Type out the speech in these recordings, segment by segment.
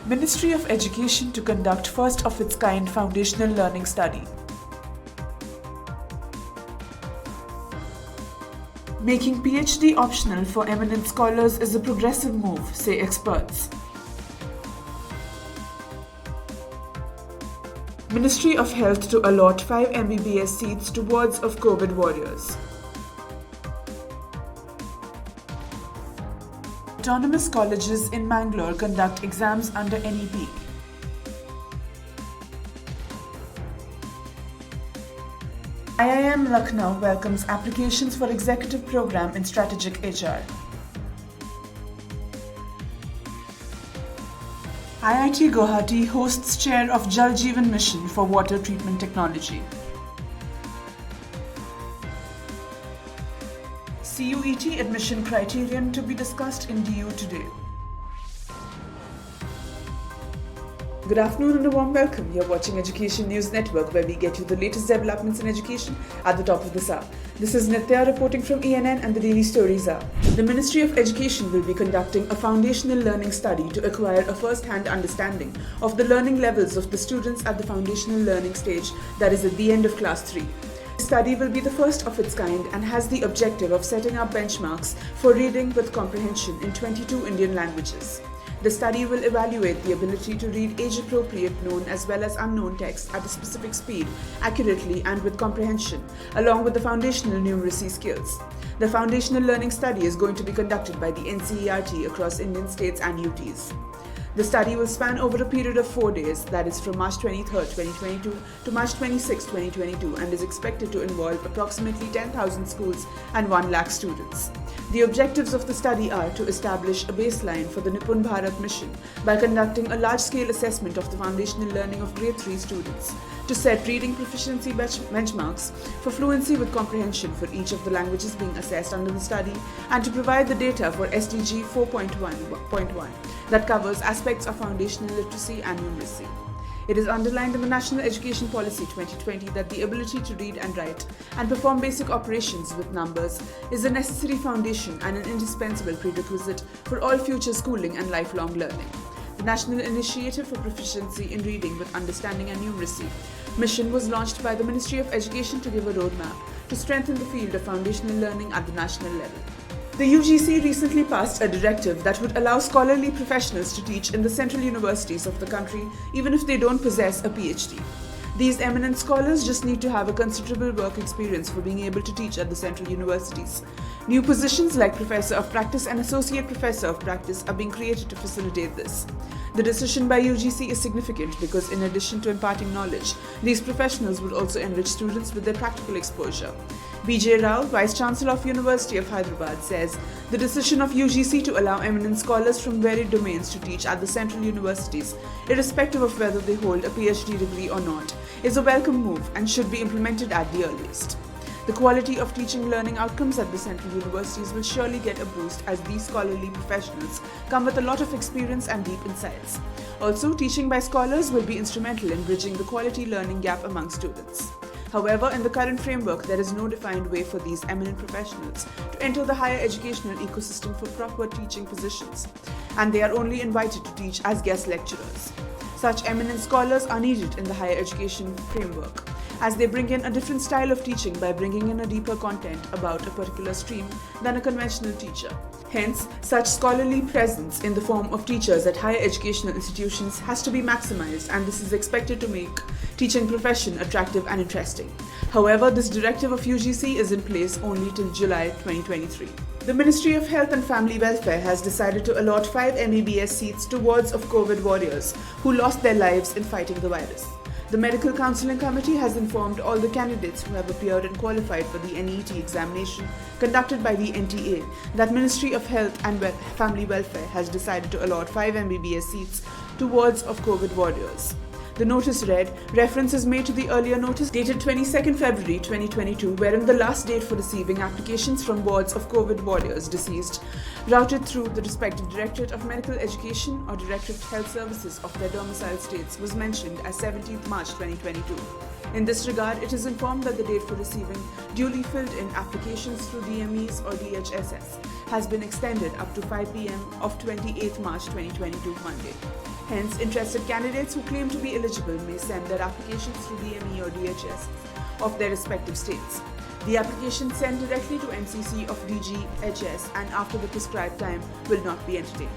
Ministry of Education to conduct first of its kind foundational learning study. Making PhD optional for eminent scholars is a progressive move, say experts. Ministry of Health to allot 5 MBBS seats to wards of COVID warriors. Autonomous colleges in Mangalore conduct exams under NEP. IIM Lucknow welcomes applications for executive program in strategic HR. IIT Guwahati hosts chair of Jal Jeevan Mission for water treatment technology. CUET admission criterion to be discussed in DU today. Good afternoon and a warm welcome. You're watching Education News Network, where we get you the latest developments in education at the top of this hour. This is Nitya reporting from ENN and the Daily Stories Hour. The Ministry of Education will be conducting a foundational learning study to acquire a first-hand understanding of the learning levels of the students at the foundational learning stage, that is at the end of Class 3. The study will be the first of its kind and has the objective of setting up benchmarks for reading with comprehension in 22 Indian languages. The study will evaluate the ability to read age-appropriate known as well as unknown text at a specific speed, accurately and with comprehension, along with the foundational numeracy skills. The foundational learning study is going to be conducted by the NCERT across Indian states and UTs. The study will span over a period of 4 days, that is from March 23, 2022 to March 26, 2022, and is expected to involve approximately 10,000 schools and 1 lakh students. The objectives of the study are to establish a baseline for the Nipun Bharat mission by conducting a large-scale assessment of the foundational learning of grade 3 students, to set reading proficiency benchmarks for fluency with comprehension for each of the languages being assessed under the study, and to provide the data for SDG 4.1 that covers aspects of foundational literacy and numeracy. It is underlined in the National Education Policy 2020 that the ability to read and write and perform basic operations with numbers is a necessary foundation and an indispensable prerequisite for all future schooling and lifelong learning. The National Initiative for Proficiency in Reading with Understanding and Numeracy mission was launched by the Ministry of Education to give a roadmap to strengthen the field of foundational learning at the national level. The UGC recently passed a directive that would allow scholarly professionals to teach in the central universities of the country even if they don't possess a PhD. These eminent scholars just need to have a considerable work experience for being able to teach at the central universities. New positions like Professor of Practice and Associate Professor of Practice are being created to facilitate this. The decision by UGC is significant because in addition to imparting knowledge, these professionals would also enrich students with their practical exposure. B.J. Rao, Vice Chancellor of University of Hyderabad, says the decision of UGC to allow eminent scholars from varied domains to teach at the central universities, irrespective of whether they hold a PhD degree or not, is a welcome move and should be implemented at the earliest. The quality of teaching learning outcomes at the central universities will surely get a boost as these scholarly professionals come with a lot of experience and deep insights. Also, teaching by scholars will be instrumental in bridging the quality learning gap among students. However, in the current framework, there is no defined way for these eminent professionals to enter the higher educational ecosystem for proper teaching positions, and they are only invited to teach as guest lecturers. Such eminent scholars are needed in the higher education framework, as they bring in a different style of teaching by bringing in a deeper content about a particular stream than a conventional teacher. Hence, such scholarly presence in the form of teachers at higher educational institutions has to be maximized, and this is expected to make teaching profession attractive and interesting. However, this directive of UGC is in place only till July 2023. The Ministry of Health and Family Welfare has decided to allot 5 MBBS seats to wards of COVID warriors who lost their lives in fighting the virus. The Medical Counselling Committee has informed all the candidates who have appeared and qualified for the NET examination conducted by the NTA that Ministry of Health and Family Welfare has decided to allot 5 MBBS seats to wards of COVID warriors. The notice read, reference is made to the earlier notice dated 22nd February 2022, wherein the last date for receiving applications from wards of COVID warriors deceased routed through the respective Directorate of Medical Education or Directorate of Health Services of their domicile states was mentioned as 17th March 2022. In this regard, it is informed that the date for receiving duly filled in applications through DMEs or DHSS has been extended up to 5 p.m. of 28th March 2022 Monday. Hence, interested candidates who claim to be eligible may send their applications through DME or DHS of their respective states. The application sent directly to MCC of DGHS and after the prescribed time will not be entertained.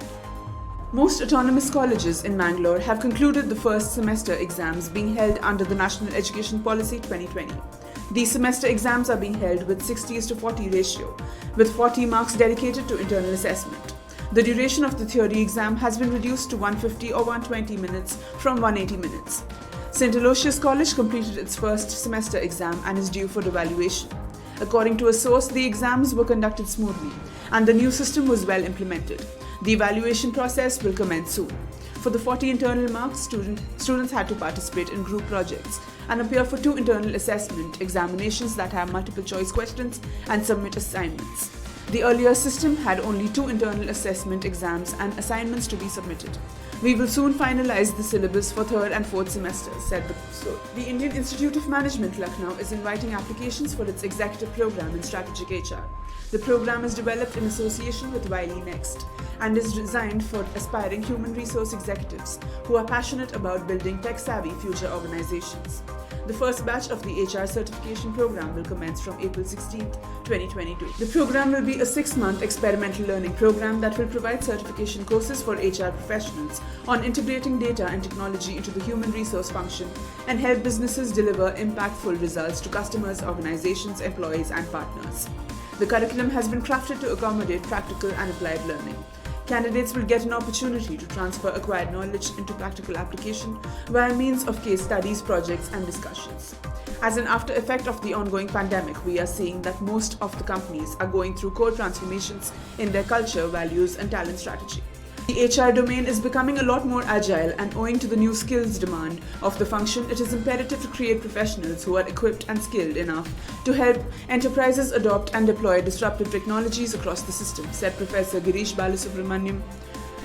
Most autonomous colleges in Mangalore have concluded the first semester exams being held under the National Education Policy 2020. These semester exams are being held with 60:40 ratio, with 40 marks dedicated to internal assessment. The duration of the theory exam has been reduced to 150 or 120 minutes from 180 minutes. St. Aloysius College completed its first semester exam and is due for evaluation. According to a source, the exams were conducted smoothly and the new system was well implemented. The evaluation process will commence soon. For the 40 internal marks, students had to participate in group projects and appear for 2 internal assessment examinations that have multiple choice questions and submit assignments. The earlier system had only 2 internal assessment exams and assignments to be submitted. We will soon finalize the syllabus for 3rd and 4th semesters, said the source. The Indian Institute of Management, Lucknow, is inviting applications for its executive program in strategic HR. The program is developed in association with Wiley Next and is designed for aspiring human resource executives who are passionate about building tech-savvy future organizations. The first batch of the HR certification program will commence from April 16, 2022. The program will be a 6-month experimental learning program that will provide certification courses for HR professionals on integrating data and technology into the human resource function and help businesses deliver impactful results to customers, organizations, employees, and partners. The curriculum has been crafted to accommodate practical and applied learning. Candidates will get an opportunity to transfer acquired knowledge into practical application via means of case studies, projects, and discussions. As an after effect of the ongoing pandemic, we are seeing that most of the companies are going through core transformations in their culture, values, and talent strategy. The HR domain is becoming a lot more agile, and owing to the new skills demand of the function, it is imperative to create professionals who are equipped and skilled enough to help enterprises adopt and deploy disruptive technologies across the system, said Professor Girish Balasubramaniam,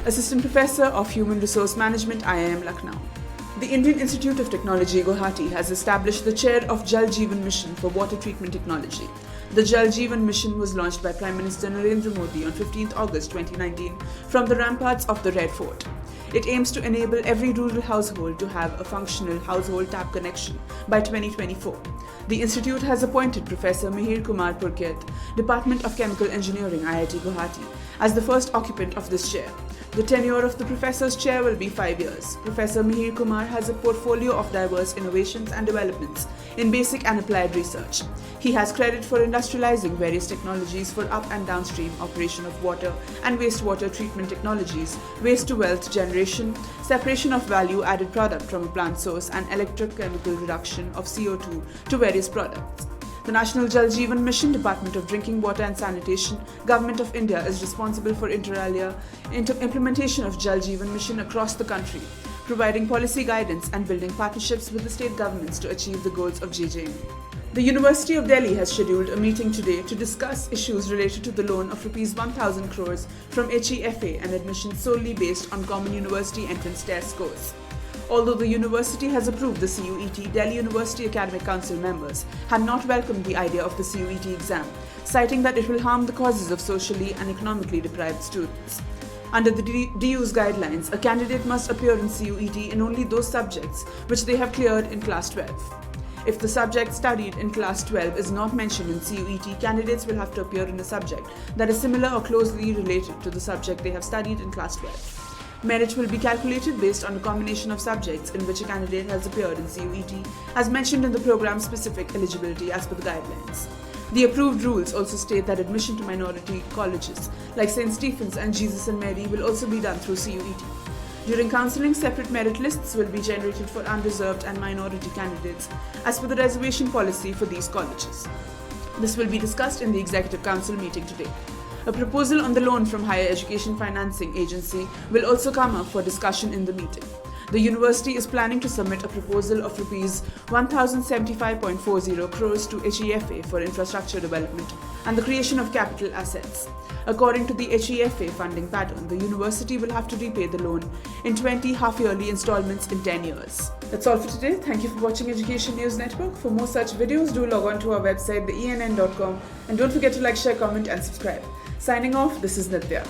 Assistant Professor of Human Resource Management, IIM Lucknow. The Indian Institute of Technology, Guwahati, has established the chair of Jal Jeevan Mission for water treatment technology. The Jal Jeevan Mission was launched by Prime Minister Narendra Modi on 15 August 2019 from the ramparts of the Red Fort. It aims to enable every rural household to have a functional household tap connection by 2024. The institute has appointed Professor Mihir Kumar Purkhet, Department of Chemical Engineering, IIT Guwahati, as the first occupant of this chair. The tenure of the professor's chair will be 5 years. Professor Mihir Kumar has a portfolio of diverse innovations and developments in basic and applied research. He has credit for industrializing various technologies for up and downstream operation of water and wastewater treatment technologies, waste to wealth generation, separation of value-added product from a plant source, and electrochemical reduction of CO2 to various products. The National Jal Jeevan Mission, Department of Drinking Water and Sanitation, Government of India is responsible for inter alia implementation of Jal Jeevan Mission across the country, providing policy guidance and building partnerships with the state governments to achieve the goals of JJM. The University of Delhi has scheduled a meeting today to discuss issues related to the loan of ₹1,000 crores from HEFA and admission solely based on Common University Entrance Test scores. Although the university has approved the CUET, Delhi University Academic Council members have not welcomed the idea of the CUET exam, citing that it will harm the causes of socially and economically deprived students. Under the DU's guidelines, a candidate must appear in CUET in only those subjects which they have cleared in Class 12. If the subject studied in Class 12 is not mentioned in CUET, candidates will have to appear in a subject that is similar or closely related to the subject they have studied in Class 12. Merit will be calculated based on a combination of subjects in which a candidate has appeared in CUET, as mentioned in the program-specific eligibility as per the guidelines. The approved rules also state that admission to minority colleges like St. Stephen's and Jesus and Mary will also be done through CUET. During counselling, separate merit lists will be generated for unreserved and minority candidates as per the reservation policy for these colleges. This will be discussed in the Executive Council meeting today. A proposal on the loan from Higher Education Financing Agency will also come up for discussion in the meeting. The university is planning to submit a proposal of Rs 1,075.40 crores to HEFA for infrastructure development and the creation of capital assets. According to the HEFA funding pattern, the university will have to repay the loan in 20 half-yearly installments in 10 years. That's all for today. Thank you for watching Education News Network. For more such videos, do log on to our website, theENN.com, and don't forget to like, share, comment, and subscribe. Signing off, this is Nitya.